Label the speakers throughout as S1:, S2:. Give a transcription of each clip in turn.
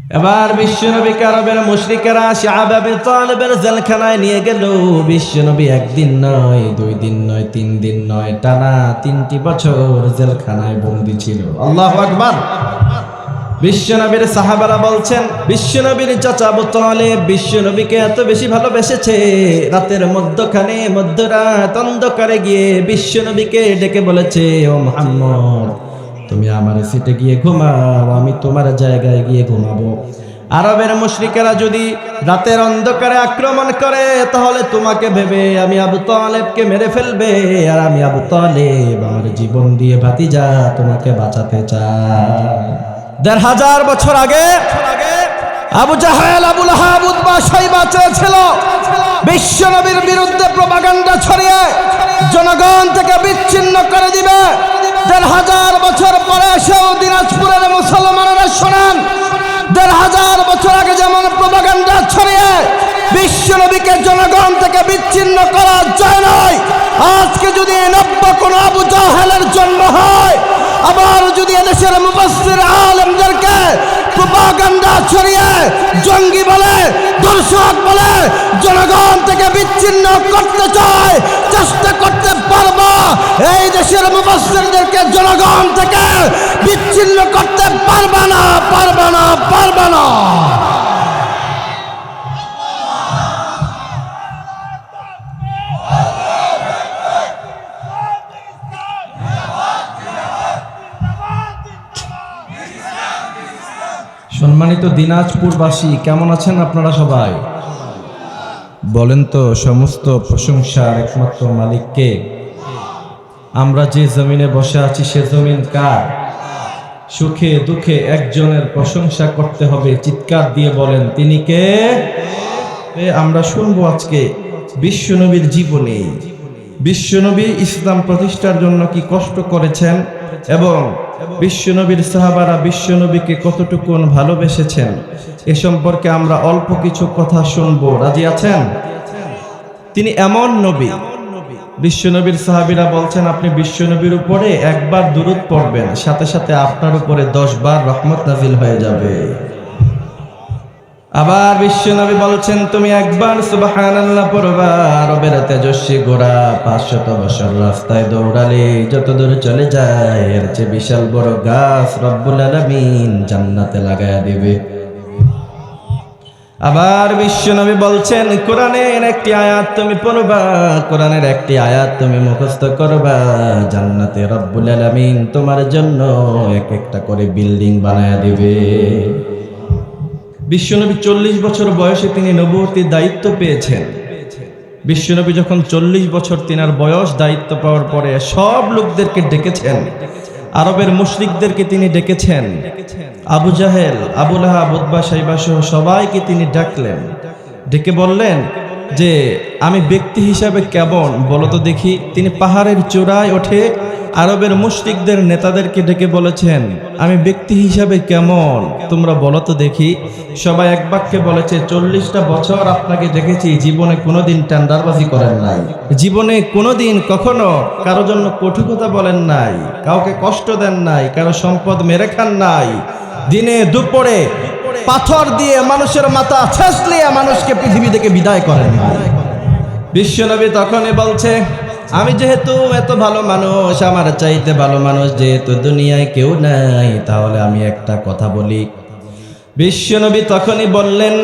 S1: এবার বিশ্বনবীকে আরবের মুশরিকেরা শাআব আবি তালিবের জেলখানায় নিয়ে গেল। বিশ্বনবী একদিন নয়, 2 দিন নয়, 3 দিন নয়, টানা 3টি বছর জেলখানায় বন্দী ছিল। আল্লাহু আকবার। বিশ্বনবীর সাহাবারা বলছেন, বিশ্বনবীর চাচা আবু তালিব বিশ্বনবীকে এত বেশি ভালোবেসেছে, রাতের মধ্যরাত অন্ধকারে গিয়ে বিশ্বনবীকে ডেকে বলেছে, ও মুহাম্মদ, তুমি আমার সিটে গিয়ে ঘুমাও, আমি তোমার জায়গায় গিয়ে ঘুমাবো। আরবের মুশরিকেরা যদি রাতের অন্ধকারে আক্রমণ করে, তাহলে তোমাকে ভেবে আমি আবু তালেবকে মেরে ফেলবে, আর আমি আবু তালেব আমার জীবন দিয়ে ভাতিজা তোমাকে বাঁচাতে চাই। 1500 বছর আগে আবু জাহেল, আবু লাহাব, উতবা, শাইবা চেয়েছিল বিশ্বনবীর বিরুদ্ধে প্রপাগান্ডা ছড়িয়ে জনগণ থেকে বিচ্ছিন্ন করে দিবে। 1500 বছর পরে এসেও দিনাজপুরের মুসলমানেরা শোনেন, 1500 বছর আগে যেমন প্রপাগান্ডা ছড়িয়ে বিশ্বনবীকে জনগণ থেকে বিচ্ছিন্ন করা যায় নাই, আজকে যদি নব্য কোন আবু জাহেলের জন্ম হয়, আবার যদি এদেশের মুফাসসির আলেমদেরকে প্রপাগান্ডা ছড়িয়ে জঙ্গি বলে, দর্শক বলে জনগণ থেকে বিচ্ছিন্ন করতে চায়, চেষ্টা করতে পারবো। এই দেশের মুফাসসিরদেরকে জনগণ থেকে বিচ্ছিন্ন করতে পারবে না, পারবে না, পারবে না। সম্মানিত দিনাজপুরবাসী, কেমন আছেন আপনারা সবাই? বলেন তো, সমস্ত প্রশংসার একমাত্র মালিককে? আমরা যে জমিনে বসে আছি সে জমিন কার? সুখে দুঃখে একজনের প্রশংসা করতে হবে, চিৎকার দিয়ে বলেন, তিনি কে? আমরা শুনবো আজকে বিশ্বনবীর জীবনী। বিশ্বনবী ইসলাম প্রতিষ্ঠার জন্য কি কষ্ট করেছেন এবং বিশ্বনবীর সাহাবারা বিশ্বনবীকে কতটুকু ভালোবেসেছেন, এ সম্পর্কে আমরা অল্প কিছু কথা শুনবো। রাজি আছেন? তিনি এমন নবী, বিশ্বনবীর সাহাবীরা বলছেন, আপনি বিশ্বনবীর উপরে একবার দুরূদ পড়বেন, সাথে সাথে আপনার উপরে 10 বার রহমত নাজিল হয়ে যাবে। আবার বিশ্বনবী বলছেন, তুমি একবার সুবহানাল্লাহ পড়বা, আরবের তেজস্বী ঘোড়া 500 বছর রাস্তায় দৌড়ালে যত দূর চলে যায়, এর চেয়ে বিশাল বড় গাছ রব্বুল আলামিন জান্নাতে লাগায়া দিবে। আবার বিশ্বনবী বলছেন, কোরআনের একটি আয়াত তুমি পড়বা, কোরআনের একটি আয়াত তুমি মুখস্থ করবা, জান্নাতে রব্বুল আলামিন তোমার জন্য এক একটা করে বিল্ডিং বানায়া দিবে। বিশ্বনবী 40 বছর বয়সে তিনি নবুয়তির দায়িত্ব পেয়েছেন। বিশ্বনবী যখন 40 বছর তিনার বয়স, দায়িত্ব পাওয়ার পরে সব লোকদেরকে ডেকেছেন, আরবের মুশরিকদেরকে তিনি ডেকেছেন, আবু জাহেল, আবু লাহাব, উতবা, শাইবা সহ সবাইকে তিনি ডাকলেন, ডেকে বললেন যে আমি ব্যক্তি হিসাবে কেমন বলো তো দেখি। তিনি পাহাড়ের চূড়ায় ওঠে আরবের মুশরিকদের নেতাদেরকে ডেকে বলেছেন, আমি ব্যক্তি হিসাবে কেমন তোমরা বলো তো দেখি। সবাই এক বাক্যে বলেছে, 40টা বছর আপনাকে দেখেছি, জীবনে কোনোদিন টেন্ডারবাজি করেন নাই, জীবনে কোনোদিন কখনো কারো জন্য কটু কথা বলেন নাই, কাউকে কষ্ট দেন নাই, কারো সম্পদ মেরে খান নাই, দিনে দুপুরে পাথর দিয়ে মানুষের মাথা ছেঁচলিয়ে মানুষকে পৃথিবী থেকে বিদায় করেন নাই। বিশ্বনবী তখনই বলছে, আমি যেহেতু এত ভালো মানুষ, আমার চাইতে ভালো মানুষ যেহেতু দুনিয়ায় কেউ নাই, তাহলে আমি একটা কথা বলি। বিশ্বনবী তখনই বললেন,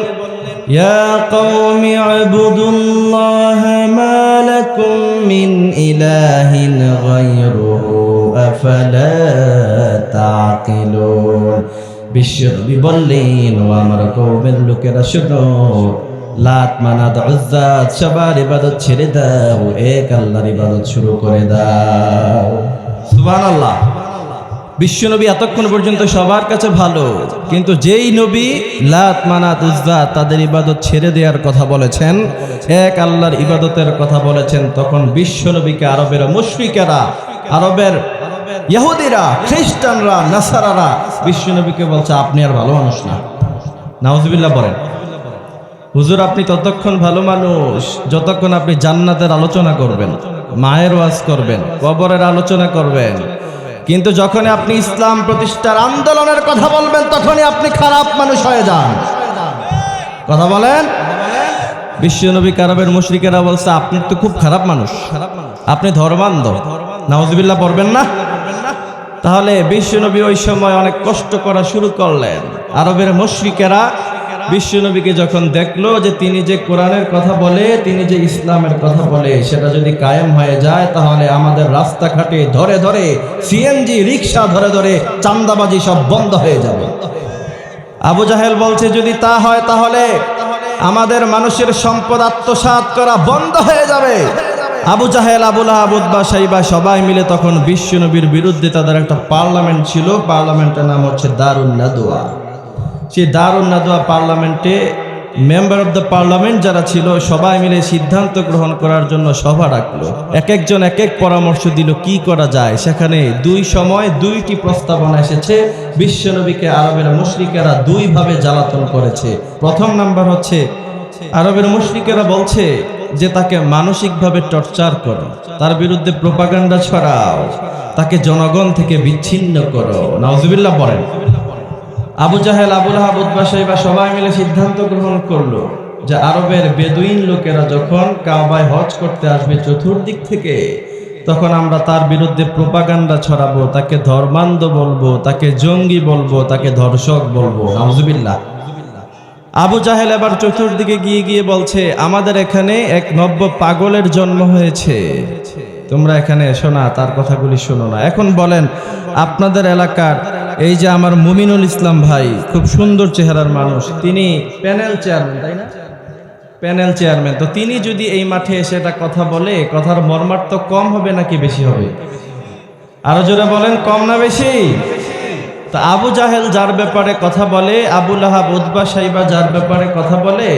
S1: ইয়া কওমি আবুদুল্লাহ মা লাকুম মিন ইলাহিন গায়রুহু আফালা তাকিলুন। বিশ্বনবী বললেন, ও আমার কওমের লোকেরা শোনো, লাত, মানাত, উজ্জা সবার ইবাদত ছেড়ে দাও, এক আল্লাহর ইবাদত শুরু করে দাও। সুবহানাল্লাহ। বিশ্বনবী এতক্ষণ পর্যন্ত সবার কাছে ভালো, কিন্তু যেই নবী লাত, মানাত, উজ্জা তাদের ইবাদত ছেড়ে দেওয়ার কথা বলেছেন, এক আল্লাহর ইবাদতের কথা বলেছেন, তখন বিশ্বনবীকে আরবের মুশরিকেরা, আরবের ইহুদিরা, খ্রিস্টানরা, নাসারারা বিশ্বনবীকে বলছে, আপনি আর ভালো মানুষ না। নাউজুবিল্লাহ বলেন। হুজুর, আপনি ততক্ষণ ভালো মানুষ যতক্ষণ আপনি জান্নাতের আলোচনা করবেন, মায়ের ওয়াজ করবেন, কবরের আলোচনা করবেন, কিন্তু যখনই আপনি ইসলাম প্রতিষ্ঠার আন্দোলনের কথা বলবেন তখনই আপনি খারাপ মানুষ হয়ে যান। কথা বলেন। বিশ্বনবী আরবের মুশরিকেরা বলছে আপনি তো খুব খারাপ মানুষ, আপনি ধর্মান্ধ। নাউজুবিল্লাহ পড়বেন না? তাহলে বিশ্বনবী ওই সময় অনেক কষ্ট করা শুরু করলেন। আরবের মুশরিকেরা বিশ্বনবীকে যখন দেখলো যে তিনি যে কোরআনের কথা বলে, তিনি যে ইসলামের কথা বলে, সেটা যদি কায়েম হয়ে যায় তাহলে আমাদের রাস্তাঘাটে ধরে ধরে সিএনজি রিক্সা ধরে ধরে চাঁদাবাজি সব বন্ধ হয়ে যাবে। আবু জাহেল বলছে যদি তা হয় তাহলে আমাদের মানুষের সম্পদ আত্মসাৎ করা বন্ধ হয়ে যাবে। আবু জাহেল, আবু লাহাব, উতবা, শাইবা সবাই মিলে তখন বিশ্বনবীর বিরুদ্ধে তাদের একটা পার্লামেন্ট ছিল, পার্লামেন্টের নাম হচ্ছে দারুন নাদওয়া। সেই দারুন নাদওয়া পার্লামেন্টে মেম্বার অফ দ্য পার্লামেন্ট যারা ছিল সবাই মিলে সিদ্ধান্ত গ্রহণ করার জন্য সভা ডাকলো। এক একজন এক এক পরামর্শ দিল কি করা যায়। সেখানে দুই সময় দুইটি প্রস্তাবনা এসেছে। বিশ্বনবীকে আরবের মুশরিকেরা দুইভাবে জ্বালাতন করেছে। প্রথম নাম্বার হচ্ছে আরবের মুশরিকেরা বলছে যে তাকে মানসিকভাবে টর্চার করো, তার বিরুদ্ধে প্রোপাগান্ডা ছড়াও, তাকে জনগণ থেকে বিচ্ছিন্ন করো। নাউজুবিল্লাহ পড়েন। আবু জাহেল, আবু লাহাব, উতবা, শাইবা সবাই মিলে সিদ্ধান্ত গ্রহণ করলো যে আরবের বেদুইন লোকেরা যখন কাবায় হজ করতে আসবে চতুর্দিক থেকে, তখন আমরা তার বিরুদ্ধে প্রোপাগান্ডা ছড়াবো, তাকে ধর্মান্ধ বলবো, তাকে জঙ্গি বলবো, তাকে ধর্ষক বলবো। নাউজুবিল্লাহ। আবু জাহেল এবার চতুর্দিকে গিয়ে গিয়ে বলছে আমাদের এখানে এক নব্য পাগলের জন্ম হয়েছে, তোমরা এখানে এসো না, তার কথাগুলি শোনো না। এখন বলেন আপনাদের এলাকার এই যে আমার মুমিনুল ইসলাম ভাই, খুব সুন্দর চেহারার মানুষ, তিনি প্যানেল চেয়ারম্যান, তাই না? Panel chairman. তো তিনি যদি এই মাঠে এসে এটা কথা বলে, কথার মর্মার্থ কম হবে নাকি বেশি হবে? আরো জোরে বলেন, কম না বেশি? তা আবু জাহেল যার ব্যাপারে কথা বলে, আবু লাহাব, উতবা, শাইবা যার ব্যাপারে কথা বলে,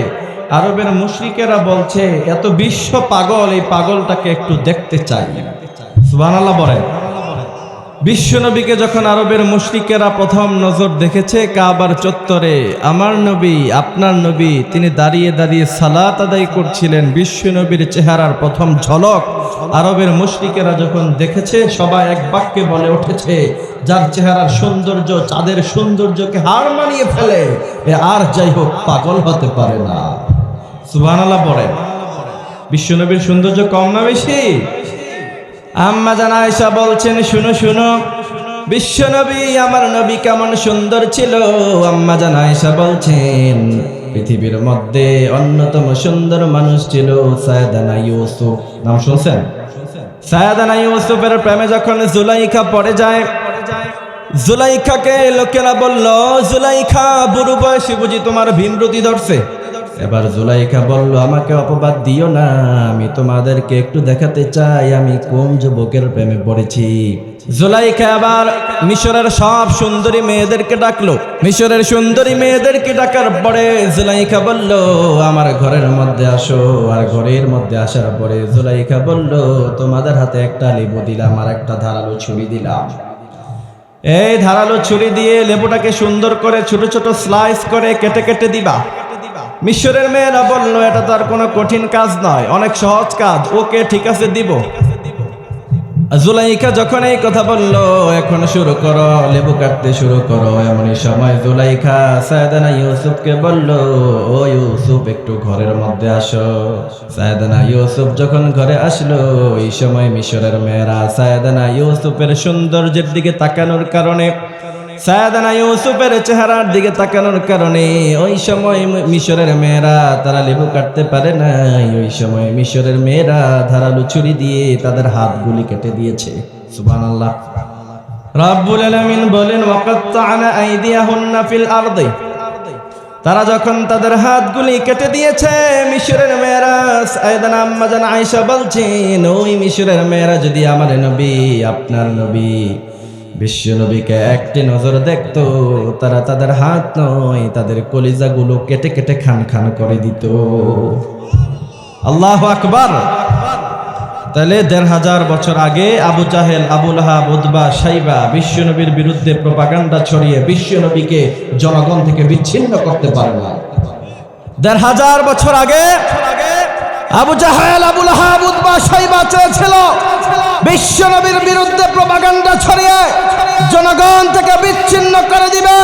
S1: আরবের মুশরিকেরা বলছে এত বিশ্ব পাগল, এই পাগলটাকে একটু দেখতে চাই। সুবহানাল্লাহ বলেন। বিশ্বনবীকে যখন আরবের মুশরিকেরা প্রথম নজর দেখেছে কাবার চত্বরে, আমার নবী, আপনার নবী, তিনি দাঁড়িয়ে দাঁড়িয়ে সালাত আদায় করছিলেন, বিশ্বনবীর চেহারার প্রথম ঝলক আরবের মুশরিকেরা যখন দেখেছে, সবাই এক বাক্যে বলে উঠেছে যার চেহারার সৌন্দর্য চাঁদের সৌন্দর্যকে হার মানিয়ে ফেলে, এ আর যাই হোক পাগল হতে পারে না। সুবহানাল্লাহ বলেন। বিশ্বনবীর সৌন্দর্য কম না বেশি? আম্মা জান আয়েশা বলছেন শুনো শুনো, বিশ্বনবী আমার নবী কেমন সুন্দর ছিল। আম্মা জান আয়েশা বলছেন পৃথিবীর মধ্যে অন্যতম সুন্দর মানুষ ছিল সাইয়েদানা ইউসুফ। নাম শুনছেন? সাইয়েদানা ইউসুফের প্রেমে যখন জুলাইখা পড়ে যায়, জুলাইখাকে লোকেরা বলল জুলাইখা বুড়ো বয়সে বুঝি তোমার ভীমরতি ধরছে। এবার জুলাইখা বলল আমাকে অপবাদ দিও না, আমি তোমাদেরকে একটু দেখাতে চাই আমি কোন যুবকের প্রেমে পড়েছি। জুলাইখা আবার মিশরের সব সুন্দরী মেয়েদেরকে ডাকলো। মিশরের সুন্দরী মেয়েদেরকে ডাকার পরে জুলাইখা বলল আমার ঘরের মধ্যে আসো। আর ঘরের মধ্যে আসার পরে জুলাইখা বলল তোমাদের হাতে একটা লেবু দিলাম আর একটা ধারালো ছুরি দিলাম, এই ধারালো ছুরি দিয়ে লেবুটাকে সুন্দর করে ছোট ছোট স্লাইস করে কেটে কেটে দিবা। মিশরের মেয়েরা বললো এটা তো আর কোনো কঠিন কাজ নয়, অনেক সহজ কাজ, ওকে ঠিক আছে দিব। জুলাইখা যখন এই কথা বললো এখন শুরু করো, লেবু কাটতে শুরু করো। এমনই সময় জুলাইখা সাইয়েদানা ইউসুফকে বললো ও ইউসুফ একটু ঘরের মধ্যে আসো। সাইয়েদানা ইউসুফ যখন ঘরে আসলো, এই সময় মিশরের মেয়েরা সাইয়েদানা ইউসুফের সৌন্দর্যের দিকে তাকানোর কারণে, সাইয়েদানা ইউসুফের চেহারার দিকে তাকানোর কারণে ওই সময় মিশরের মেয়েরা তারা লেবু কাটতে পারে না। ওই সময় মিশরের মেয়েরা ধারালো ছুরি দিয়ে তাদের হাতগুলি কেটে দিয়েছে। সুবহানাল্লাহ। রাব্বুল আলামিন বলেন ওয়াকাত্তা'না আইদিয়াহুন্না ফিল আরদি, তারা যখন তাদের হাতগুলি কেটে দিয়েছে মিশরের মেয়েরা, সাইয়েদানা আম্মা জান আয়েশা বলছেন ওই মিশরের মেয়েরা যদি আমার নবী, আপনার নবী বিশ্বনবীকে একটি নজর দেখতো, তারা তাদের হাত নয় তাদের কলিজাগুলো কেটে কেটে খান খান করে দিত। আল্লাহু আকবার। তাহলে ১৫০০ বছর আগে আবু জাহেল, আবু লাহাব, উতবা, শাইবা বিশ্বনবীর বিরুদ্ধে প্রোপাগান্ডা ছড়িয়ে বিশ্বনবীকে জনগণ থেকে বিচ্ছিন্ন করতে পারে না। ১৫০০ বছর আগে আবু জাহেল, আবু লাহাব, উতবা, শাইবা চেয়েছিল বিশ্বনবীর বিরুদ্ধে প্রপাগান্ডা ছড়িয়ে জনগণ থেকে বিচ্ছিন্ন করে দিবে।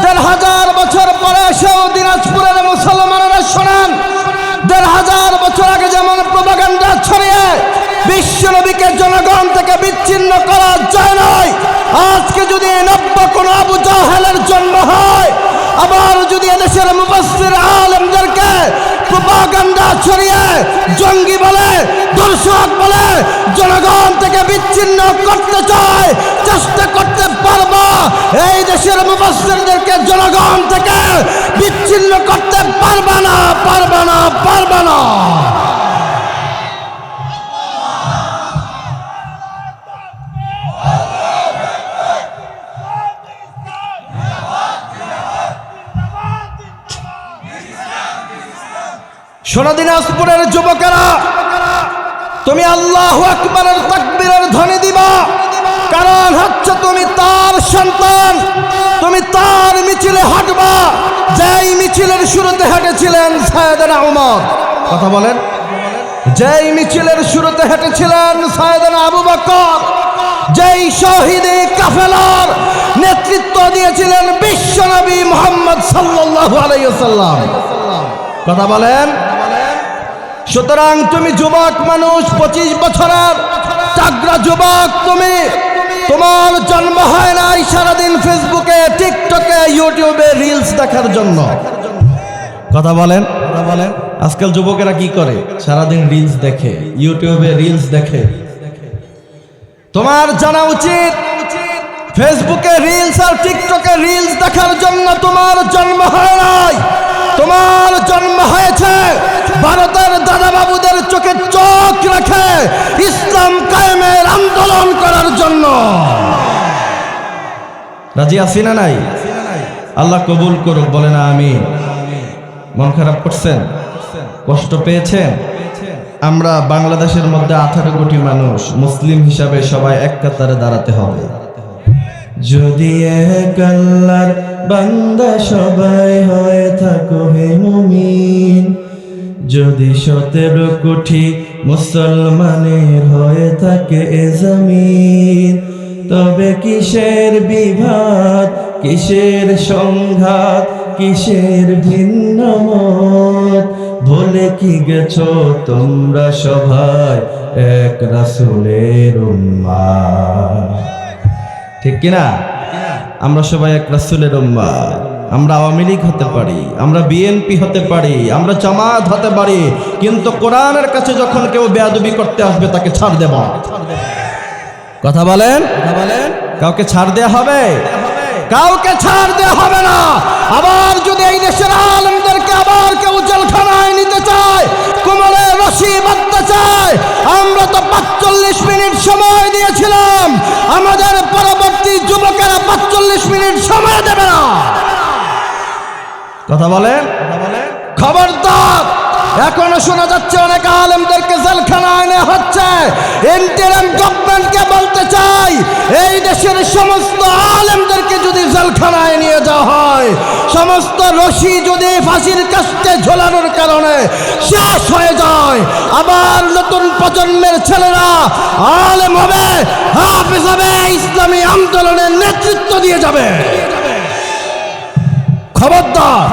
S1: ১৫০০ বছর পরে এসেও দিনাজপুরের মুসলমানেরা শোনেন, ১৫০০ বছর আগে যেমন প্রপাগান্ডা ছড়িয়ে বিশ্বনবীকে জনগণ থেকে বিচ্ছিন্ন করা যায় নাই, আজকে যদি নব্য কোন আবু জাহেলের জন্ম হয়, আবার যদি এদেশের মুফাসসির আলেমদেরকে প্রপাগান্ডা ছড়িয়ে জঙ্গি বলে, দর্শক বলে জনগণ থেকে বিচ্ছিন্ন করতে চায়, চেষ্টা করতে পারবো। এই দেশের মুফাসসিরদেরকে জনগণ থেকে বিচ্ছিন্ন করতে পারবে না, পারবে না, পারবে না। শোনো দিনাজপুরের যুবকেরা, তুমি আল্লাহু আকবারের তাকবীরের ধ্বনি দিবা, কারণ হচ্ছে তুমি তার সন্তান, তুমি তার মিছিলে হাঁটবা যেই মিছিলের শুরুতে হেঁটেছিলেন সাইয়েদনা ওমর। কথা বলেন, যেই মিছিলের শুরুতে হেঁটেছিলেন সাইয়েদনা আবু বকর, যেই শহীদে কাফেলার নেতৃত্ব দিয়েছিলেন বিশ্বনবী মুহাম্মদ সাল্লাল্লাহু আলাইহি ওয়াসাল্লাম। কথা বলেন। সুতরাং তুমি যুবক মানুষ, 25 বছরের চাকরা যুবক, তুমি, তোমার জন্ম হয় নাই সারাদিন ফেসবুকে, টিকটকে, ইউটিউবে রিলস দেখার জন্য। কথা বলেন, কথা বলেন। আজকাল যুবকেরা কি করে? সারাদিন রিলস দেখে, ইউটিউবে রিলস দেখে। তোমার জানা উচিত ফেসবুকে রিলস আর টিকটকে রিলস দেখার জন্য তোমার জন্ম হয় নাই, তোমার জন্ম হয়েছে ভারতের দাদাবাবুদের চোখে চোখ রেখে ইসলাম কায়েমের আন্দোলন করার জন্য। রাজি আছি না নাই? আল্লাহ কবুল করুক, বলে না আমিন। মন খারাপ করছেন? কষ্ট পেয়েছেন? আমরা বাংলাদেশের মধ্যে 18 কোটি মানুষ, মুসলিম হিসাবে সবাই এক কাতারে দাঁড়াতে হবে। যদি এক আল্লাহর বান্দা সবাই হয়ে থাকো হে মুমিন, যদি 17 কোটি মুসলমানের হয়ে থাকে এ জমিন, তবে কিসের বিভাদ, কিসের সংঘাত, কিসের ভিন্ন মত, ভুলে কি গেছো তোমরা সবাই এক রাসূলের উম্মাহ। ঠিক কিনা? আমরা সবাই এক রাসূলের উম্মাহ। আমরা আওয়ামী লীগ হতে পারি, আমরা বিএনপি হতে পারি, আমরা জামাত হতে পারি, কিন্তু কোরআনের কাছে যখন কেউ বেয়াদবি করতে আসবে তাকে ছাড় দেব। কথা বলেন, কথা বলেন। কাউকে ছাড় দেয়া হবে? কাউকে ছাড় দেয়া হবে না। আবার যদি এই দেশের আলেমদেরকে আবার কেউ জেলখানায় নিতে চায়, কোমরে রশি বাঁধতে চায়, আমরা তো 45 মিনিট সময় দিয়েছিলাম, আমাদের পরবর্তী যুবকেরা 45 মিনিট সময় দেবে না। কথা বলেন, খবরদার। এখনো শোনা যাচ্ছে অনেক আলেমদেরকে জেলখানায় নেওয়া হচ্ছে। ইন্টারিম গভর্নমেন্টকে বলতে চাই, এই দেশের সমস্ত আলেমদেরকে যদি জেলখানায় নিয়ে যাওয়া হয়, সমস্ত রশি যদি ফাঁসির কাস্টে ঝোলানোর কারণে শেষ হয়ে যায়, আবার নতুন প্রজন্মের ছেলেরা আলেম হবে, হাফেজ হবে, ইসলামী আন্দোলনের নেতৃত্ব দিয়ে যাবে। খবরদার,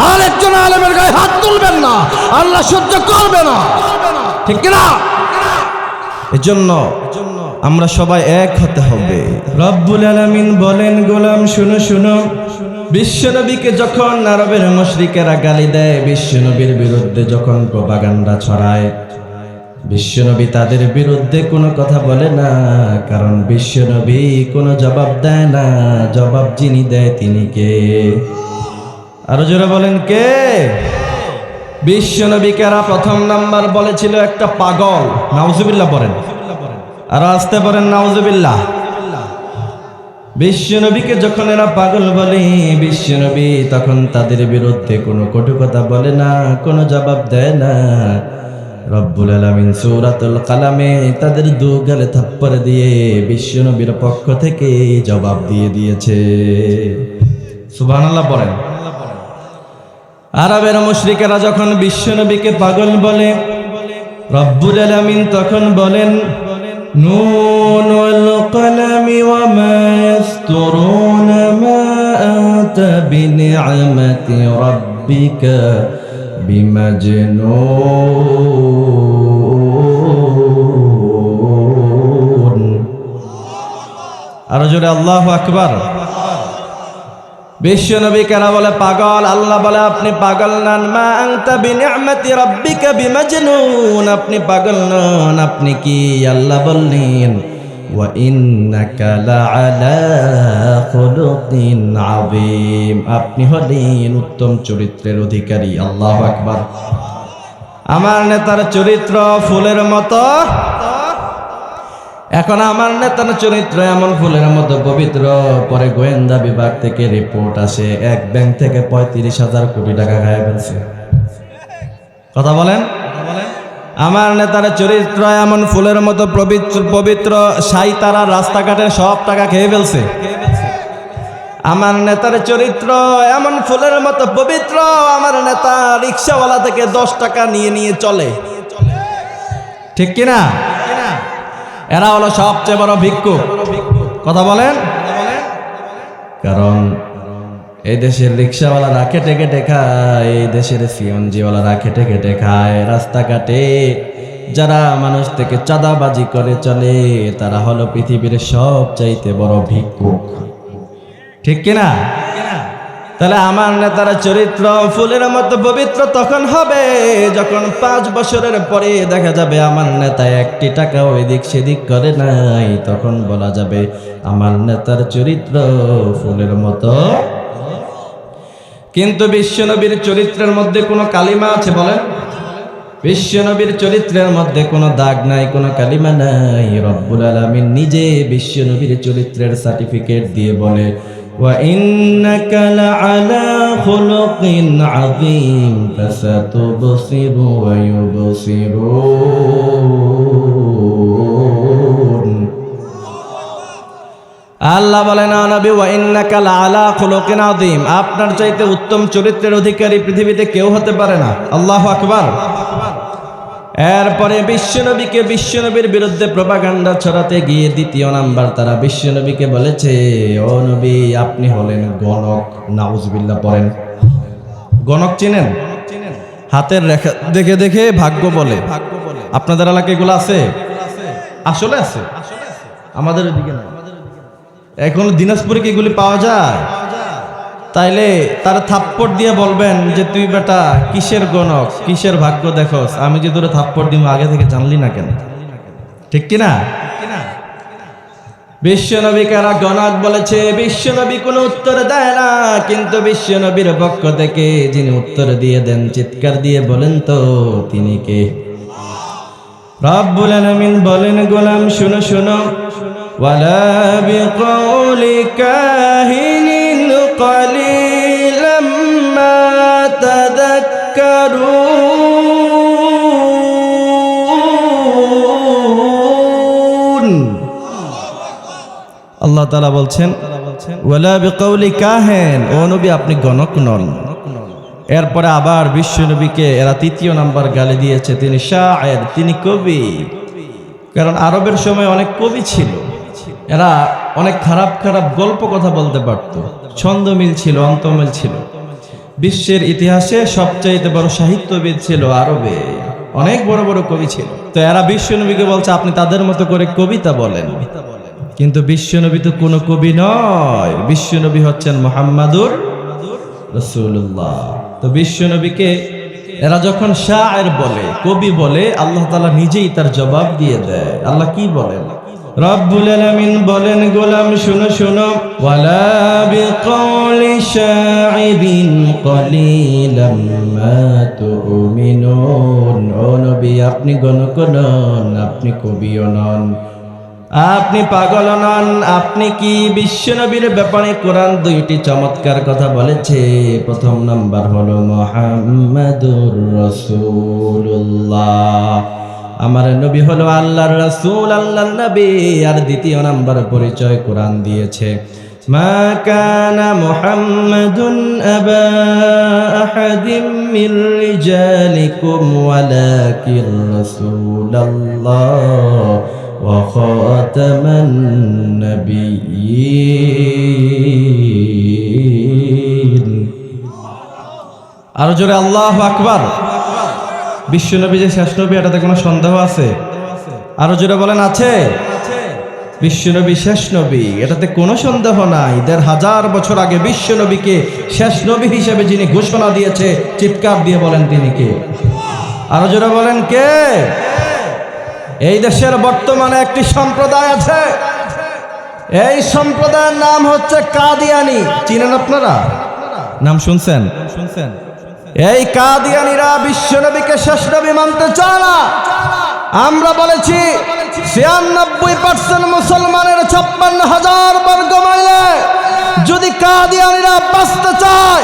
S1: আরেকজন আলেমের গায়ে হাত তুলবেন না, আল্লাহ সহ্য করবে না। ঠিক কিনা? এজন্য আমরা সবাই এক হতে হবে। রব্বুল আলামিন বলেন, গোলাম শুনো শুনো, বিশ্বনবীকে যখন আরবের মুশরিকেরা গালি দেয়, বিশ্বনবীর বিরুদ্ধে যখন প্রপাগান্ডা ছড়ায়, বিশ্বনবী তাদের বিরুদ্ধে কোনো কথা বলে না, কারণ বিশ্বনবী কোনো জবাব দেয় না। জবাব যিনি দেয় তিনি কে? আরো জোরে বলেন কে? বিশ্বনবীকেরা প্রথম নাম্বার বলেছিল একটা পাগল। নাউজুবিল্লাহ বলেন, আরো আসতে পারেন নাউজুবিল্লাহ। বিশ্বনবীকে যখন এরা পাগল বলে, বিশ্বনবী তখন তাদের বিরুদ্ধে কোনো কটু কথা বলে না, কোনো জবাব দেয় না। রব্বুল আলামিন সূরাতুল কালামে তাদের দু গালে থাপ্পড় দিয়ে বিশ্বনবীর পক্ষ থেকে জবাব দিয়ে দিয়েছে। সুবহানাল্লাহ বলেন। আরবের মুশরিকেরা যখন বিশ্বনবীকে পাগল বলে, রব্বুল আলামিন তখন বলেন, نون والقلم وما يسطرون ما أنت بنعمة ربك بمجنون أرجو الله أكبر বিশ্ব নবী কেন বলে পাগল? আল্লাহ বলে আপনি পাগল নন। মা আনতা বিনিআমাতি রাব্বিকা বিমাজনুন, আপনি পাগল নন। আপনি কি? আল্লাহ বললেন ওয়া ইন্নাকা লাআলা খুলুকিন আযীম, আপনি হলেন উত্তম চরিত্রের অধিকারী। আল্লাহু আকবার। আমার নেতার চরিত্র ফুলের মতো। এখন আমার নেতার চরিত্র এমন ফুলের মতো পবিত্র, পরে গোয়েন্দা বিভাগ থেকে রিপোর্ট আসে এক ব্যাংক থেকে 35,000 কোটি টাকা খায় ফেলছে। কথা বলেন। আমার নেতার চরিত্র এমন ফুলের মতো পবিত্র, সাই তারা রাস্তাঘাটের সব টাকা খেয়ে ফেলছে। আমার নেতার চরিত্র এমন ফুলের মতো পবিত্র, আমার নেতা রিক্সাওয়ালা থেকে 10 টাকা নিয়ে নিয়ে চলে। ঠিক কিনা? এরা হলো সবচেয়ে বড় ভিক্ষুক। কথা বলেন। কারণ এই দেশের রিক্সাওয়ালারা খেটে খেটে খায়, এই দেশের সিএনজিওয়ালারা খেটে খেটে খায়। রাস্তাঘাটে যারা মানুষ থেকে চাঁদাবাজি করে চলে, তারা হলো পৃথিবীর সবচাইতে বড় ভিক্ষুক। ঠিক কিনা? তাহলে আমার নেতার চরিত্র ফুলের মতো পবিত্র তখন হবে যখন 5 বছরের পরে দেখা যাবে আমার নেতা একটি টাকা এদিক সেদিক করে নাই। তখন বলা যাবে আমার নেতার চরিত্র ফুলের মতো। কিন্তু বিশ্বনবীর চরিত্রের মধ্যে কোনো কালিমা আছে বলেন? বিশ্বনবীর চরিত্রের মধ্যে কোনো দাগ নাই, কোনো কালিমা নাই। রব্বুল আলামিন নিজে বিশ্বনবীর চরিত্রের সার্টিফিকেট দিয়ে বলে وَإِنَّكَ لَعَلَى خُلُقٍ عَظِيمٍ فَسَتُبْصِرُ وَيُبْصِرُونَ। আল্লাহ বলেন নবী وَإِنَّكَ لَعَلَى خُلُقٍ عَظِيمٍ, আপনার চাইতে উত্তম চরিত্রের অধিকারী পৃথিবীতে কেউ হতে পারে না। আল্লাহু আকবার। এরপরে বিশ্বনবীর বিরুদ্ধে প্রপাগান্ডা ছড়াতে গিয়ে 2য় নাম্বার তারা বিশ্বনবীকে বলেছে ও নবী আপনি হলেন গণক। নাউজুবিল্লাহ পড়েন। গণক চিনেন? হাতের রেখা দেখে দেখে ভাগ্য বলে। আপনাদের এলাকায় এগুলো আছে? আসলে আছে, আমাদের ওদিকে না। এখন দিনাজপুরে কি এগুলি পাওয়া যায়? তাইলে তার থাপ্পড় দিয়ে বলবেন যে তুই বেটা কিসের গণক, কিসের ভাগ্য দেখোস? আমি যে তোরে থাপ্পড় দিব আগে থেকে জানলি না কেন? ঠিক কিনা? বিশ্বনবী কারা গণক বলেছে? বিশ্বনবী কোনো উত্তর দেয় না, কিন্তু বিশ্বনবীর পক্ষ থেকে যিনি উত্তর দিয়ে দেন চিৎকার দিয়ে বলেন তো তিনি কে? রব্বুল আলামিন বলেন গোলাম শুনো শুনো, ওয়ালা বিকাউলি কাহিনিন قليلا ما تذكرون। আল্লাহ তাআলা বলছেন ওয়ালা বিকাউলি কাহিন, ও নবী আপনি গণক নন। এরপরে আবার বিশ্ব নবীকে এরা 3য় নাম্বার গালি দিয়েছে তিনি শায়ের, তিনি কবি। কারণ আরবের সময় অনেক কবি ছিল, এরা অনেক খারাপ খারাপ গল্প কথা বলতে পারত, ছন্দ মিল ছিল, অন্তমিল ছিল। বিশ্বের ইতিহাসে সবচাইতে বড় সাহিত্যবিদ ছিল আরবে, অনেক বড় বড় কবি ছিল। তো এরা বিশ্বনবীকে বলছে আপনি তাদের মতো করে কবিতা বলেন। কিন্তু বিশ্বনবী তো কোনো কবি নয়, বিশ্বনবী হচ্ছেন মুহাম্মাদুর রাসূলুল্লাহ। তো বিশ্বনবীকে এরা যখন শায়ের বলে, কবি বলে, আল্লাহ তাআলা নিজেই তার জবাব দিয়ে দেয়। আল্লাহ কি বলেন? রব্বুল আলামিন বলেন গোলাম শুনো শুনো, ওয়ালা বিকাউলি শাইরিন কলিলাম মা তুমিনুন। ও নবী আপনি গণক নন, আপনি কবিও নন, আপনি পাগল নন। আপনি কি? বিশ্বনবীর ব্যাপারে কোরআন 2টি চমৎকার কথা বলেছে। প্রথম নাম্বার হলো মুহাম্মাদুর রাসূলুল্লাহ, আমার নবী হলো আল্লাহর রাসূল, আল্লাহর নবী। আর 2য় নাম্বার পরিচয় কোরআন দিয়েছে, মা কানা মুহাম্মাদুন আবা আহাদিম মির রিজালিকুম ওয়ালাকিন রাসূলুল্লাহ وخاتم النبيين আরো জোরে আল্লাহু আকবার। বিশ্বনবী যে শেষ নবী এটাতে কোনো সন্দেহ আছে? আরো জোরে বলেন, আছে? বিশ্বনবী শেষ নবী, এটাতে কোনো সন্দেহ নাই। ১৫০০ বছর আগে বিশ্বনবীকে শেষ নবী হিসেবে যিনি ঘোষণা দিয়েছে, চিৎকার দিয়ে বলেন তিনি কে? আরো জোরে বলেন কে? এই দেশের বর্তমানে একটি সম্প্রদায় আছে, এই সম্প্রদায়ের নাম হচ্ছে কাদিয়ানি। চিনেন আপনারা? নাম শুনছেন? এই কাদিয়ানিরা বিশ্বনবীকে শেষ নবী মানতে চায় না। আমরা বলেছি ৯৬% মুসলমানের ৫৬,০০০ বর্গ মাইলে যদি কাদিয়ানিরা বাঁচতে চায়,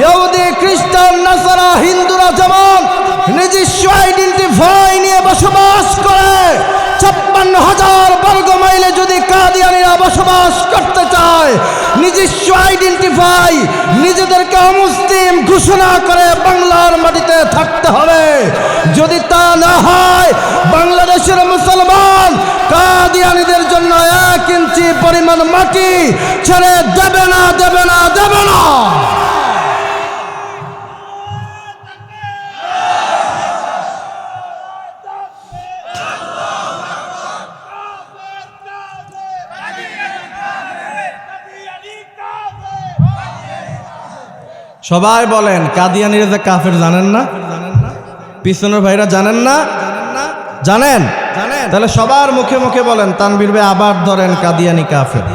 S1: ইহুদি, খ্রিস্টান, নাসারা, হিন্দুরা যেমন নিজস্ব আইডেন্টিফাই নিয়ে বসবাস করে, ৫৬,০০০ বর্গ মাইলে যদি কাদিয়ানিরা বসবাস করতে চায়, নিজস্ব আইডেন্টিফাই, নিজেদেরকে অমুসলিম ঘোষণা করে বাংলার মাটিতে থাকতে হবে। যদি তা না হয়, বাংলাদেশের মুসলমান কাদিয়ানিদের জন্য ১ ইঞ্চি পরিমাণ মাটি ছেড়ে দেবে না, দেবে না, দেবে না। সবাই বলেন, কাদিয়ানিরা যে কাফের জানেন না? পিছনের ভাইরা জানেন না? জানেন? তাহলে সবার মুখে মুখে বলেন, তানভীর ভাই আবার ধরেন, কাদিয়ানি কাফের।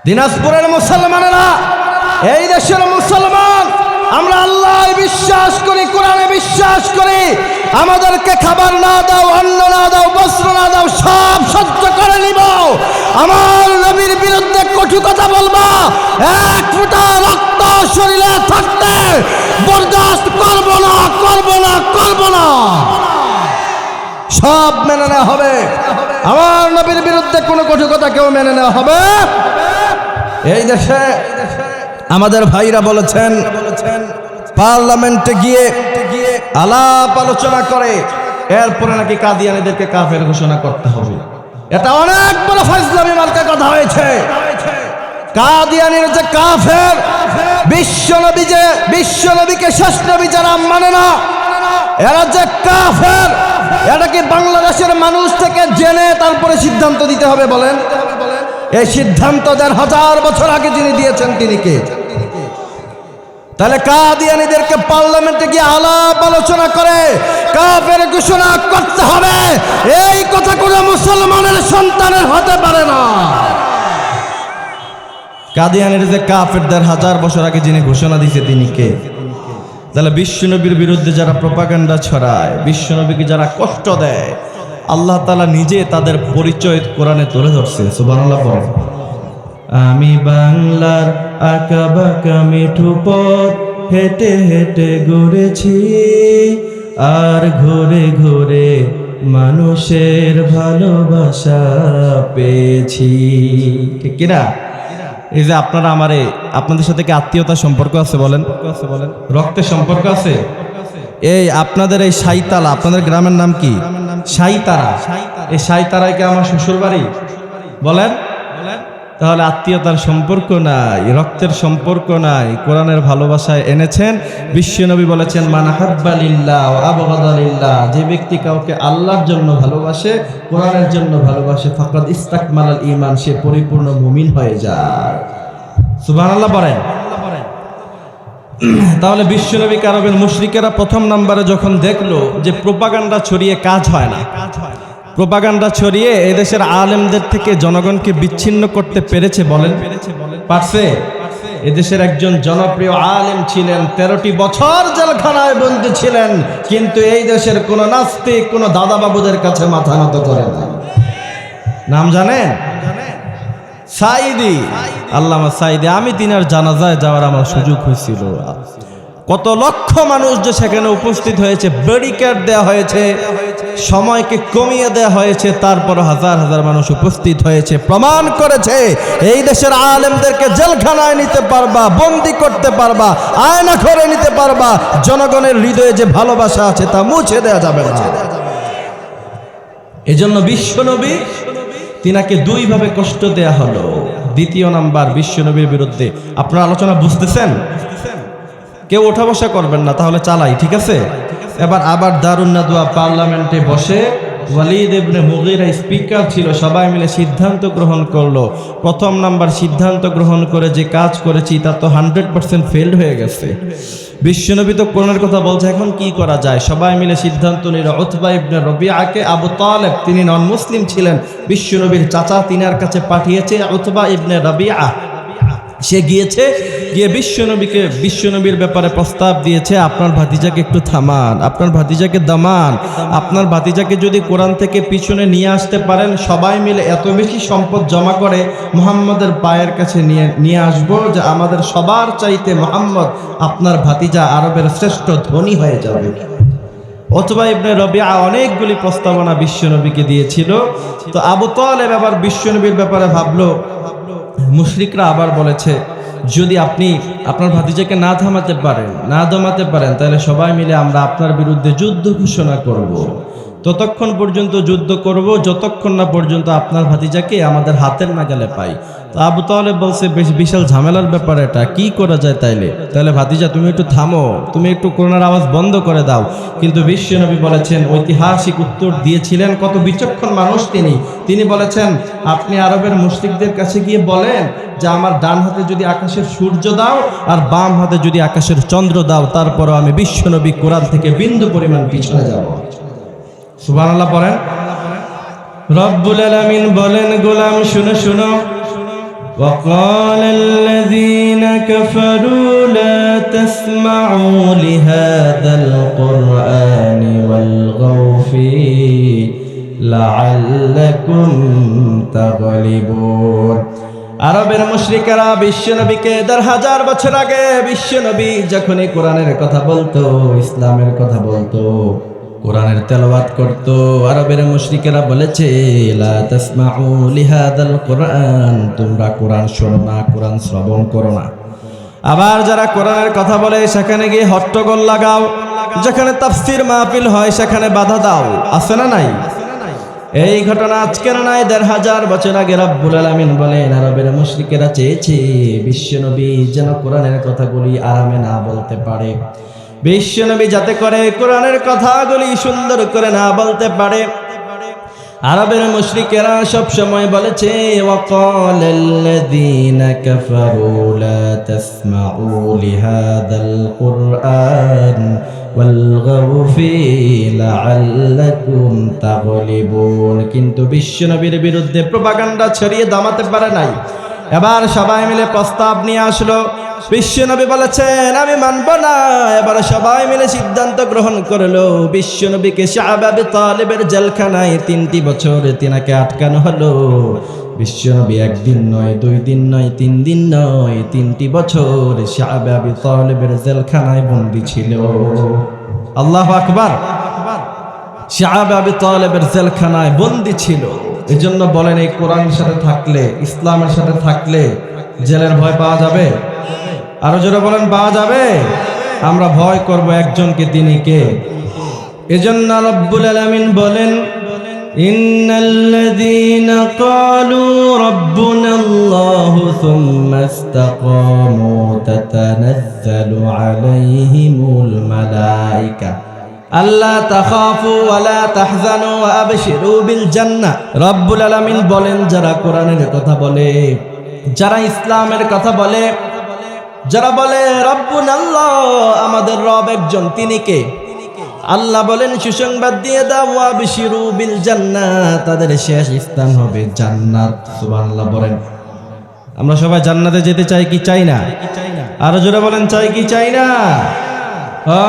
S1: দিনাজপুরের মুসলমানেরা, এই দেশের মুসলমান, আমরা আল্লাহ বিশ্বাস করি, কোরআনে বিশ্বাস করি। আমাদেরকে খাবার না দাও, অন্ন না দাও, বস্ত্র না দাও, সব সহ্য করে নিব। আমার নবীর বিরুদ্ধে কটু কথা বলবা, ১ ফোঁটা রক্ত শরীরে থাকতে বরদাস্ত করব না, করব না, করব না। সব মেনে নেওয়া হবে। আমার নবীর বিরুদ্ধে কোনো কটু কথা কেউ মেনে নেওয়া হবে। এই দেশে আমাদের ভাইরা বলেছেন, পার্লামেন্টে গিয়ে আলাপ আলোচনা করে এরপরে নাকি কাদিয়ানিদেরকে কাফের ঘোষণা করতে হবে। এটা অনেক বড় ফাজলামি মার্কা কথা হয়েছে। কাদিয়ানির যে কাফের, বিশ্বনবীকে শেষ নবী যারা মানে না, এরা যে কাফের, এটা কি বাংলাদেশের মানুষ থেকে জেনে তারপরে সিদ্ধান্ত দিতে হবে? বলেন, এই সিদ্ধান্ত ১৫০০ বছর আগে যিনি দিয়েছেন তিনি কে? তাহলে কাদিয়ানিদেরকে পার্লামেন্টে গিয়ে আলাপ আলোচনা করে কাফের ঘোষণা করতে হবে, এই কথা কোনো মুসলমানের সন্তানের হতে পারে না। কাদিয়ানির যে কাফের ১৫০০ বছর আগে যিনি ঘোষণা দিয়েছে তিনি কে? তাহলে বিশ্বনবীর বিরুদ্ধে যারা প্রপাগান্ডা ছড়ায়, বিশ্বনবীকে যারা কষ্ট দেয়, আল্লাহ তাআলা নিজে তাদের পরিচয় কোরআনে তুলে ধরছে। সুবহানাল্লাহ বলেন। আমি বাংলার আঁকা বাঁকা মিঠু পথ হেঁটে হেঁটে ঘুরেছি, আর ঘুরে ঘুরে মানুষের ভালোবাসা পেয়েছি। ঠিক কিনা? এই যে আপনারা আপনাদের সাথে কি আত্মীয়তার সম্পর্ক আছে? বলেন, রক্তের সম্পর্ক আছে? এই আপনাদের এই সাইতালা, আপনাদের গ্রামের নাম কি? সাইতারা। এই সাইতারায় কি আমার শ্বশুর বাড়ি? বলেন। তাহলে আত্মীয়তার সম্পর্ক নাই, রক্তের সম্পর্ক নাই, কোরআনের ভালোবাসায় এনেছেন। বিশ্বনবী বলেছেন, মান আহাব্বা লিল্লাহ ওয়া আবগাদা লিল্লাহ, যে ব্যক্তি কাউকে আল্লাহর জন্য ভালোবাসে, কোরআনের জন্য ভালোবাসে, ফাকাদ ইস্তাকমালাল ঈমান, সে পরিপূর্ণ মুমিন হয়ে যায়। সুবহানাল্লাহ বলেন। তাহলে বিশ্বনবী আরবের মুশরিকেরা প্রথম নম্বরে যখন দেখলো যে প্রপাগান্ডা ছড়িয়ে কাজ হয় না, প্রপাগান্ডা ছড়িয়ে এদেশের আলেমদের থেকে জনগণকে বিচ্ছিন্ন করতে পেরেছে? বলেন, পারছে? এদেশের একজন জনপ্রিয় আলেম ছিলেন, 13টি বছর জেলখানায় বন্দী ছিলেন, কিন্তু এই দেশের কোন নাস্তিক কোন দাদাবাবুদের কাছে মাথা নত করে না। নাম জানেন? সাইদি, আল্লামা সাইদি। আমি তিনার জানাজায় যাওয়ার আমার সুযোগ হয়েছিল। কত লক্ষ মানুষ যে সেখানে উপস্থিত হয়েছে, ব্যারিকেড দেওয়া হয়েছে, সময়কে কমিয়ে দেওয়া হয়েছে, তারপর হাজার হাজার মানুষ উপস্থিত হয়েছে, প্রমাণ করেছে এই দেশের আলেমদেরকে জেলখানায় নিতে পারবা, বন্দি করতে পারবা, আয়না করে নিতে পারবা, জনগণের হৃদয়ে যে ভালোবাসা আছে তা মুছে দেওয়া যাবে না। এজন্য বিশ্বনবী তিনাকে দুইভাবে কষ্ট দেয়া হলো। দ্বিতীয় নাম্বার, বিশ্বনবীর বিরুদ্ধে আপনার আলোচনা বুঝতেছেন? কেউ ওঠা বসা করবেন না, তাহলে চালাই, ঠিক আছে? আবার দারুন নাদওয়া পার্লামেন্টে বসে ওয়ালিদ ইবনে মুগীরা স্পিকার ছিল, সবাই মিলে সিদ্ধান্ত গ্রহণ করলো। প্রথম নাম্বার, সিদ্ধান্ত গ্রহণ করে যে কাজ করেছি তা তো 100% ফেলড হয়ে গেছে। বিশ্বনবী তো কোরআনের কথা বলছে, এখন কি করা যায়? সবাই মিলে সিদ্ধান্ত নিল উতবা ইবনে রবিআকে, আবু তালেব তিনি নন মুসলিম ছিলেন, বিশ্বনবীর চাচা, তিনার কাছে পাঠিয়েছে উতবা ইবনে রবিআ। সে গিয়েছে, গিয়ে বিশ্বনবীর ব্যাপারে প্রস্তাব দিয়েছে, আপনার ভাতিজাকে একটু থামান, আপনার ভাতিজাকে দামান, আপনার ভাতিজাকে যদি কোরআন থেকে পিছনে নিয়ে আসতে পারেন, সবাই মিলে এত বেশি সম্পদ জমা করে মুহাম্মদের পায়ের কাছে নিয়ে আসবো যে আমাদের সবার চাইতে মুহাম্মদ আপনার ভাতিজা আরবের শ্রেষ্ঠ ধনী হয়ে যাবে। উতবা ইবনে রবিআ অনেকগুলি প্রস্তাবনা বিশ্বনবীকে দিয়েছিল। তো আবু তালেব আবার বিশ্বনবীর ব্যাপারে ভাবলো, মুশরিকরা আবার বলেছে যদি আপনি আপনার ভাতিজাকে না দমাতে পারেন তাহলে সবাই মিলে আমরা আপনার বিরুদ্ধে যুদ্ধ ঘোষণা করব। ততক্ষণ পর্যন্ত যুদ্ধ করব যতক্ষণ না পর্যন্ত আপনার ভাতিজাকে আমাদের হাতের নাগালে পাই। তো আবু তালেব বলছে, বেশ বিশাল ঝামেলার ব্যাপার, এটা কি করা যায়? তাহলে ভাতিজা তুমি একটু থামো, তুমি একটু কোরআনের আওয়াজ বন্ধ করে দাও। কিন্তু বিশ্বনবী বলেছেন, ঐতিহাসিক উত্তর দিয়েছিলেন, কত বিচক্ষণ মানুষ তিনি বলেছেন, আপনি আরবের মুশরিকদের কাছে গিয়ে বলেন যে আমার ডান হাতে যদি আকাশের সূর্য দাও আর বাম হাতে যদি আকাশের চন্দ্র দাও, তারপরও আমি বিশ্বনবী কোরআন থেকে বিন্দু পরিমাণ পিছনে যাব। সুবহানাল্লাহ পড়েন। রব্বুল আলামিন বলেন, গোলাম শুনো শুনো, وقال الذين كفروا لا تسمعوا لهذا القرآن والغوا فيه لعلكم تغلبون। আরবের মুশরিকেরা বিশ্বনবীকে ১০০০ বছর আগে বিশ্বনবী যখনই কোরআনের কথা বলতো, ইসলামের কথা বলতো, কোরআনের তেলাওয়াত করতো, আরবের মুশরিকেরা বলেছে লা তাসমাউ লিহাদাল কোরআন, তোমরা কোরআন শোনো না, কোরআন শ্রবণ করো না। আবার যারা কোরআনের কথা বলে সেখানে গিয়ে হট্টগোল লাগাও, যেখানে তাফসীর মাহফিল হয় সেখানে বাধা দাও, আছে না নাই? এই ঘটনা আজকের নয়, ১০০০ বছর আগে রব্বুল আলামিন বলেন আরবের মুশরিকেরা চেয়েছে বিশ্বনবী যেন কোরআনের কথাগুলি আরামে না বলতে পারে, বিশ্বনবী যাতে করে কোরআনের কথাগুলি সুন্দর করে না বলতে পারে। আরবের মুশরিকেরা সব সময় বলেছে ওয়াকালাল্লাযীনা কাফারু লা তাসমাউ লিহাদাল কুরআন ওয়ালগাউ ফীহি লাআল্লাকুম তাগলিবুন। কিন্তু বিশ্বনবীর বিরুদ্ধে প্রপাগান্ডা ছড়িয়ে দমাতে পারে নাই। এবার সবাই মিলে প্রস্তাব নিয়ে আসলো, বিশ্বনবী বলেছেন আমি মানব না। এবার সবাই মিলে সিদ্ধান্ত গ্রহণ করলো, বিশ্বনবীকে শাআব আবি তালিবের জেলখানায় ৩টি বছর তিনাকে আটকানো হলো। বিশ্বনবী একদিন নয়, ২ দিন নয়, ৩ দিন নয়, ৩টি বছর শাআব আবি তালিবের জেলখানায় বন্দী ছিল। আল্লাহু আকবার। শাআব আবি তালিবের জেলখানায় বন্দী ছিল। এজন্য বলেন, এই কোরআনের সাথে থাকলে, ইসলামের সাথে থাকলে জেলের ভয় পাওয়া যাবে? আরো জোরে বলেন, পাওয়া যাবে? আমরা ভয় করব একজনকে, তিনি কে? এজন্য রব্বুল আলামিন বলেন ইন্নাল্লাযীনা ক্বালু রাব্বুনাল্লাহু সুম্মা ইসতাকামু তাতানাজ্জালু আলাইহিমুল মালায়েকা আল্লা তাখাফু ওয়া লা তাহজানু ওয়া আবশিরু বিল জান্নাহ। রব্বুল আলামিন বলেন, যারা কোরআনের কথা বলে, যারা ইসলামের কথা বলে, যারা বলে রব্বুনাল্লাহ, আমাদের রব একজন, তিনি কে? আল্লাহ বলেন সুসংবাদ দিয়ে দাও, ওয়া আবশিরু বিল জান্নাহ, তাদের শেষ স্থান হবে জান্নাত। সুবহানাল্লাহ বলেন। আমরা সবাই জান্নাতে যেতে চাই কি চাই না? আরো জোরে বলেন, চাই কি চাই না?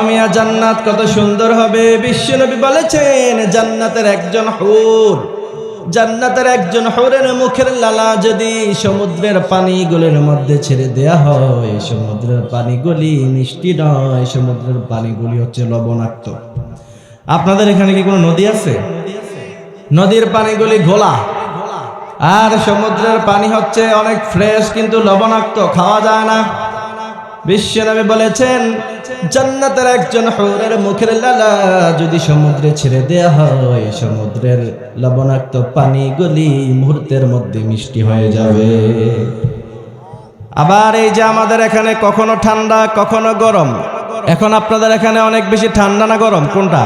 S1: মিয়া জান্নাত কত সুন্দর হবে। বিশ্বনবী বলেছেন জান্নাতের একজন হুর জান্নাতের একজন হুরের মুখের লালা যদি সমুদ্রের পানিগুলির মধ্যে ছেড়ে দেয়া হয়, সমুদ্রের পানিগুলি মিষ্টি নয়, সমুদ্রের পানিগুলি হচ্ছে লবণাক্ত। আপনাদের এখানে কি কোনো নদী আছে? নদীর পানিগুলি ঘোলা, আর সমুদ্রের পানি হচ্ছে অনেক ফ্রেশ কিন্তু লবণাক্ত, খাওয়া যায় না। বিশ্বনবী বলেছেন জান্নাতের একজন হুরের মুখের লালা যদি সমুদ্রে ছেড়ে দেয়া হয়, সমুদ্রের লবণাক্ত পানিগুলি মুহূর্তের মধ্যে মিষ্টি হয়ে যাবে। আবার এই যে আমাদের এখানে কখনো ঠান্ডা কখনো গরম, এখন আপনাদের এখানে অনেক বেশি ঠান্ডা না গরম কোনটা?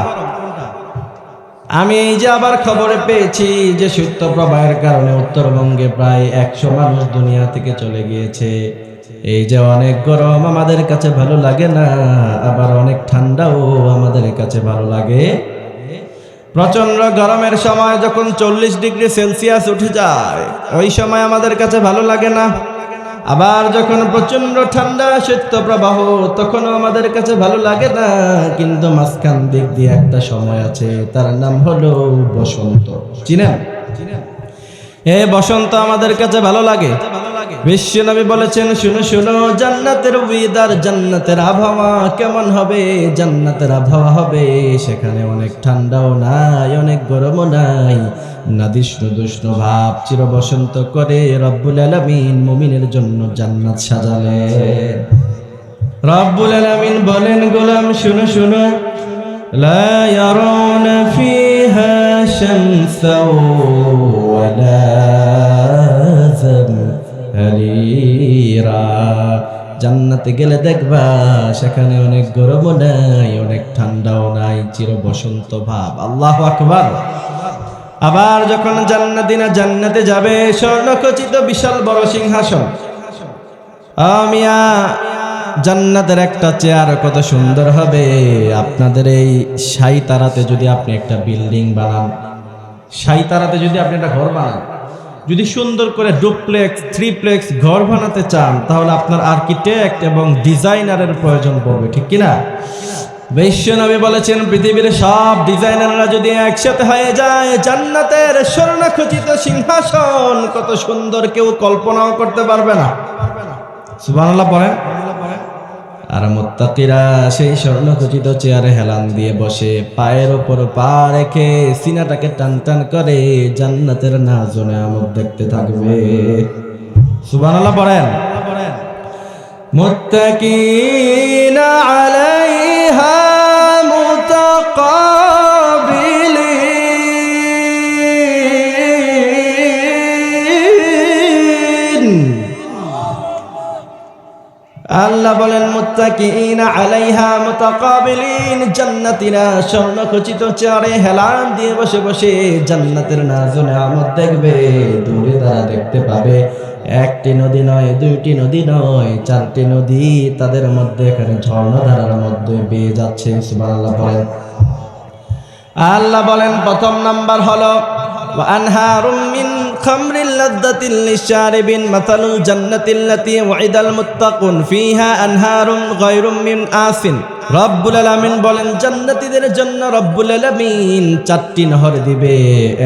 S1: আমি এই যে আবার খবরে পেয়েছি যে শৈত্যপ্রবাহের কারণে উত্তরবঙ্গে প্রায় 100 মানুষ দুনিয়া থেকে চলে গিয়েছে। এই যে অনেক গরম আমাদের কাছে ভালো লাগে না, আবার অনেক ঠান্ডাও আমাদের কাছে ভালো লাগে। প্রচন্ড গরমের সময় যখন 40 ডিগ্রি সেলসিয়াস উঠে যায়, ওই সময় আমাদের কাছে ভালো লাগে না। আবার যখন প্রচন্ড ঠান্ডা শৈত্যপ্রবাহ, তখনও আমাদের কাছে ভালো লাগে না। কিন্তু মাঝখান দিক দিয়ে একটা সময় আছে, তার নাম হলো বসন্ত। চিনেন? এই বসন্ত আমাদের কাছে ভালো লাগে। বিশ্বনবী বলেছেন শুনো শুনো, জান্নাতের ওয়েদার, জান্নাতের আবহাওয়া কেমন হবে? জান্নাতের আবহাওয়া হবে সেখানে অনেক ঠান্ডাও নাই, অনেক গরমও নাই, নাদিষ্ণ ভাব, চির বসন্ত করে রব্বুল আলামিন মুমিনের জন্য জান্নাত সাজালেন। রব্বুল আলামিন বলেন গোলাম শুনো শুনো, লা ইয়ারাউনা ফিহা শামসাও ওয়ালা হারিরা। জান্নাতে গেলে দেখবা সেখানে অনেক গরমও নাই, অনেক ঠান্ডাও নাই, চির বসন্ত ভাব। আল্লাহু আকবার। আবার যখন জান্নাতে যাবে, স্বর্ণখচিত বিশাল বড় সিংহাসন। আমিয়া জান্নাতের একটা চেয়ার কত সুন্দর হবে। আপনাদের এই শাইতারাতে যদি আপনি একটা বিল্ডিং বানান, শাইতারাতে যদি আপনি একটা ঘর বানান, যদি সুন্দর করে ডুপ্লেক্স, থ্রিপ্লেক্স ঘর বানাতে চান, তাহলে আপনার আর্কিটেক্ট এবং ডিজাইনারের প্রয়োজন পড়বে, ঠিক কিনা? বিশ্বনবী বলেছেন পৃথিবীর সব ডিজাইনাররা যদি একসাথে হয়ে যায়, জান্নাতের স্বর্ণখচিত সিংহাসন কত সুন্দর কেউ কল্পনাও করতে পারবে না। সুবহানাল্লাহ পড়েন। আর মুত্তাকিরা সেই স্বর্ণখচিত চেয়ারে হেলান দিয়ে বসে, পায়ের ওপর পা রেখে সিনাটাকে টান টান করে জান্নাতের নাজ ও নেয়ামত দেখতে থাকবে। সুবহানাল্লাহ পড়েন। মুত্তাকিনা আলাইহা মুতাকাবিলিন। আল্লাহ বলেন মুত্তাকিনা আলাইহা মুতাকাবিলিন, জান্নাতীরা স্বর্ণখচিত চেয়ারে হেলান দিয়ে বসে বসে জান্নাতের নাজ ও নেয়ামত দেখবে। দূরে তারা দেখতে পাবে একটি নদী নয়, দুইটি নদী নয়, 4টি নদী তাদের মধ্যে এখানে ঝর্ণাধারার মধ্যে বেয়ে যাচ্ছে। সুবহানাল্লাহ বলেন। আল্লাহ বলেন প্রথম নাম্বার হলো ওয়া আনহারুম মিন খামরিল লাযযাতিল লিশারিবিন মাসালুল জান্নাতিল্লাতী ওয়াইদাল মুত্তাকুন ফিহা আনহারুম গায়রুম মিন আসিন। রব্বুল আলামিন বলেন জান্নাতীদের জন্য রব্বুল আলামিন 4টি নহর দিবে।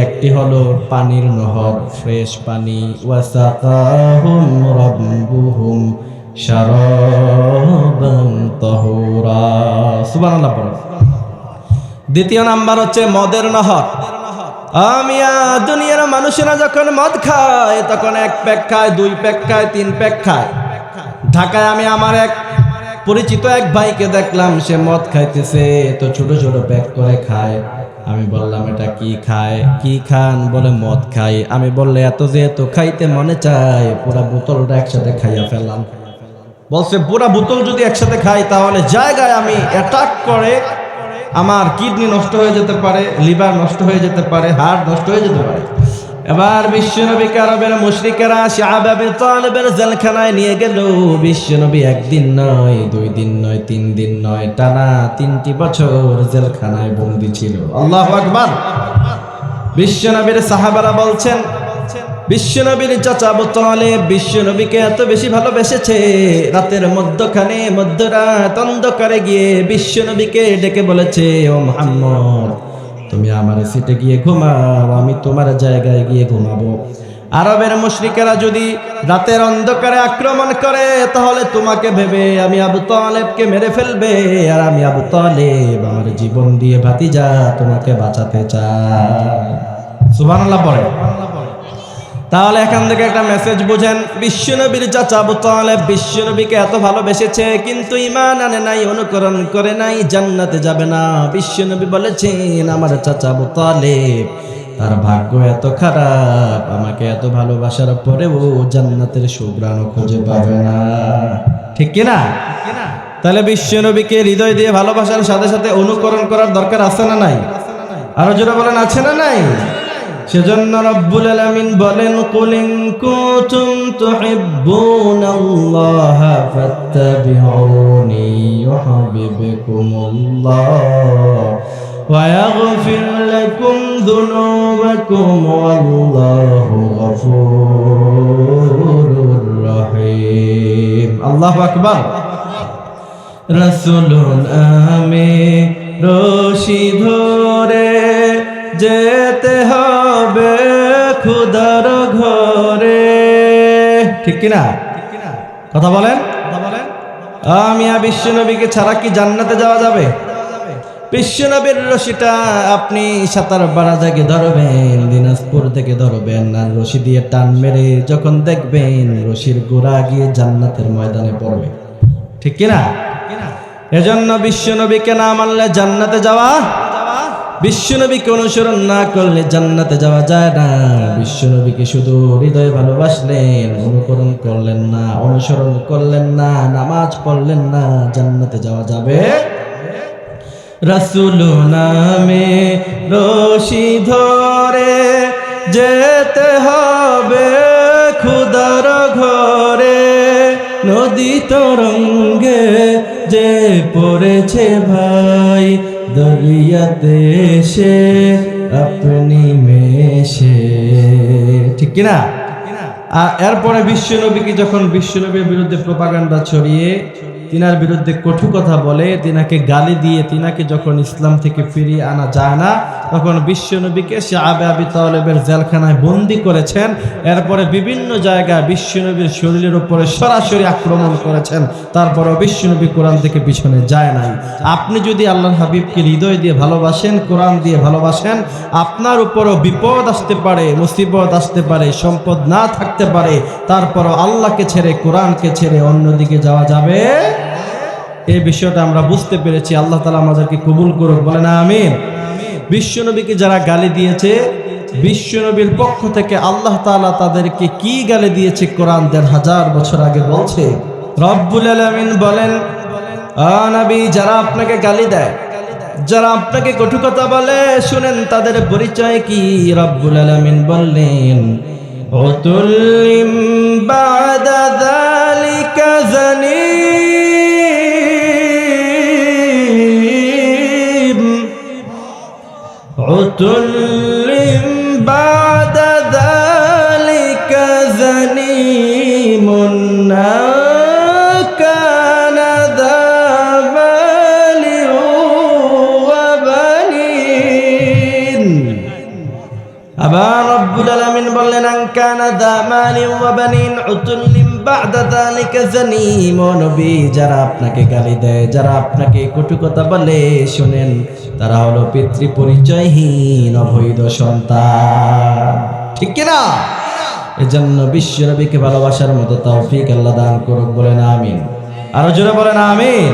S1: একটি হলো পানির নহর, ফ্রেশ পানি। ওয়াসাকাহুম রাব্বুহুম শারাবান তাহুরা। সুবহানাল্লাহ বলেন। দ্বিতীয় নাম্বার হচ্ছে মদের নহর। আমিয়া দুনিয়ার মানুষেরা যখন মদ খায়, তখন 1 প্যাক খায়, 2 প্যাক খায়, 3 প্যাক খায়। ঢাকায় আমি আমার এক পরিচিত এক ভাইকে দেখলাম, সে মদ খাইতেছে, তো ছোট ছোট প্যাক করে খায়। আমি বললাম এটা কি খায়? কি খান? বলে মদ খাই। আমি বললে এত যেহেতু খাইতে মনে চায়, পুরা বোতলটা একসাথে খাইয়া ফেললাম। বলছে পুরা বোতল যদি একসাথে খাই তাহলে জায়গায় আমি অ্যাটাক করে আমার কিডনি নষ্ট হয়ে যেতে পারে, লিভার নষ্ট হয়ে যেতে পারে, হার্ট নষ্ট হয়ে যেতে পারে। এবার বিশ্বনবী আরবের মুশরিকেরা শিআব ইবনে তালিবের জেলখানায় নিয়ে গেল। বিশ্বনবী 1 দিন নয়, 2 দিন নয়, 3 দিন নয়, টানা 3টি বছর জেলখানায় বন্দী ছিল। আল্লাহু আকবার। বিশ্বনবীর সাহাবারা বলছেন বিশ্বনবীর চাচা আবু তালেব বিশ্বনবীকে এত বেশি ভালোবেসেছে, রাতের মধ্যখানে মধ্যরাত অন্ধকারে গিয়ে বিশ্বনবীকে ডেকে বলেছে, ও মুহাম্মদ তুমি আমার সিটে গিয়ে ঘুমাও, আমি তোমার জায়গায় গিয়ে ঘুমাবো। আরবের মুশরিকেরা যদি রাতের অন্ধকারে আক্রমণ করে, তাহলে তোমাকে ভেবে আমি আবু তালেবকে মেরে ফেলবে, আর আমি আবু তালেব আমার জীবন দিয়ে ভাতিজা তোমাকে বাঁচাতে চাই। সুবহানাল্লাহ পড়ে। তাহলে এখান থেকে একটা মেসেজ বুঝেন, বিশ্বনবীর চাচা আবু তালেব বিশ্বনবীকে এত ভালোবেসেছে, কিন্তু ঈমান আনে নাই, অনুকরণ করে নাই, জান্নাতে যাবে না। বিশ্বনবী বলেছেন আমার চাচা আবু তালেব তার ভাগ্য এত খারাপ, আমাকে এত ভালোবাসার পরেও জান্নাতের সুঘ্রাণ খুঁজে পাবে না। ঠিক কিনা? তাহলে বিশ্বনবীকে হৃদয় দিয়ে ভালোবাসার সাথে সাথে অনুকরণ করার দরকার আছে না নাই? আরো জোরে বলেন, আছে না নাই? সেজন্য রব্বুল আলামিন বলেন, কুল ইন কুনতুম তুহিব্বুনাল্লাহ ফাত্তাবিউনি ইউহিব্বুকুমুল্লাহ ওয়া ইয়াগফির লাকুম যুনুবাকুম ওয়াল্লাহু গফুরুর রহিম। আল্লাহু আকবার। রাসূলুন আমি রশি ধরে যেতে হবে খুদার ঘরে। ঠিক কিনা? কথা বলেন। আমি বিশ্বনবীকে ছাড়া কি জান্নাতে যাওয়া যাবে? বিশ্বনবীর রশিটা আপনি সাতার বাড়া থেকে ধরবেন, দিনাজপুর থেকে ধরবেন, আর রশি দিয়ে টান মেরে যখন দেখবেন রশির গোড়া গিয়ে জান্নাতের ময়দানে পড়বে। ঠিক কিনা? এজন্য বিশ্বনবীকে না মানলে জান্নাতে যাওয়া, বিশ্বনবীকে অনুসরণ না করলে জান্নাতে যাওয়া যায় না। বিশ্বনবীকে শুধু হৃদয়ে ভালোবাসলেন, অনুকরণ করলেন না, অনুসরণ করলেন না, নামাজ পড়লেন না, জান্নাতে যাওয়া যাবে? রাসূল নামে রশি ধরে যেতে হবে খুদার ঘরে, নদী তরঙ্গে যে পড়েছে ভাই, দরিয়াতে এসে আপনি মেশে। ঠিক কিনা? আর এরপরে বিশ্বনবীকে যখন বিশ্বনবীর বিরুদ্ধে প্রপাগান্ডা ছড়িয়ে তিনার বিরুদ্ধে কটু কথা বলে, তিনাকে গালি দিয়ে তিনাকে যখন ইসলাম থেকে ফিরিয়ে আনা যায় না, তখন বিশ্বনবীকে শাআবে আবি তালেবের জেলখানায় বন্দি করেছেন। এরপরে বিভিন্ন জায়গায় বিশ্বনবীর শরীরের উপরে সরাসরি আক্রমণ করেছেন, তারপরেও বিশ্বনবী কোরআন থেকে পিছনে যায় নাই। আপনি যদি আল্লাহর হাবিবকে হৃদয় দিয়ে ভালোবাসেন, কোরআন দিয়ে ভালোবাসেন, আপনার উপরও বিপদ আসতে পারে, মুসিবত আসতে পারে, সম্পদ না থাকতে পারে, তারপরও আল্লাহকে ছেড়ে, কোরআনকে ছেড়ে অন্যদিকে যাওয়া যাবে? এই বিষয়টা আমরা বুঝতে পেরেছি। আল্লাহ তাআলা আমাদেরকে কবুল করুক, বলেন আমিন। বিশ্বনবীকে যারা গালি দিয়েছে, বিশ্বনবীর পক্ষ থেকে আল্লাহ তাআলা তাদেরকে কি গালি দিয়েছে কোরআন ১৫০০ বছর আগে বলছে। রব্বুল আলামিন বলেন, নবী যারা আপনাকে গালি দেয়, যারা আপনাকে কটু কথা বলে, শুনেন তাদের পরিচয় কি। রব্বুল আলামিন বললেন, উতুল্লিম বাদা যালিকা জানিম, উতুল্লিম বাদা যালিকা জানিমুন না কানা দা মালি ওয়া বানিন। আবার রব্বুল আলামিন বললেন, আন কানা দা মালি ওয়া বানিন উতুল্লিম বাদা যালিকা জানিম। ও নবী, যারা আপনাকে গালি দেয়, যারা আপনাকে কটু কথা বলে, শুনেন তারা হলো পিতৃ পরিচয়হীন অবৈধ সন্তান। ঠিক কিনা? এজন্য বিশ্বনবীকে ভালোবাসার মতো তৌফিক আল্লাহ দান করুক, বলেন আমিন। আরো জোরে বলেন আমিন।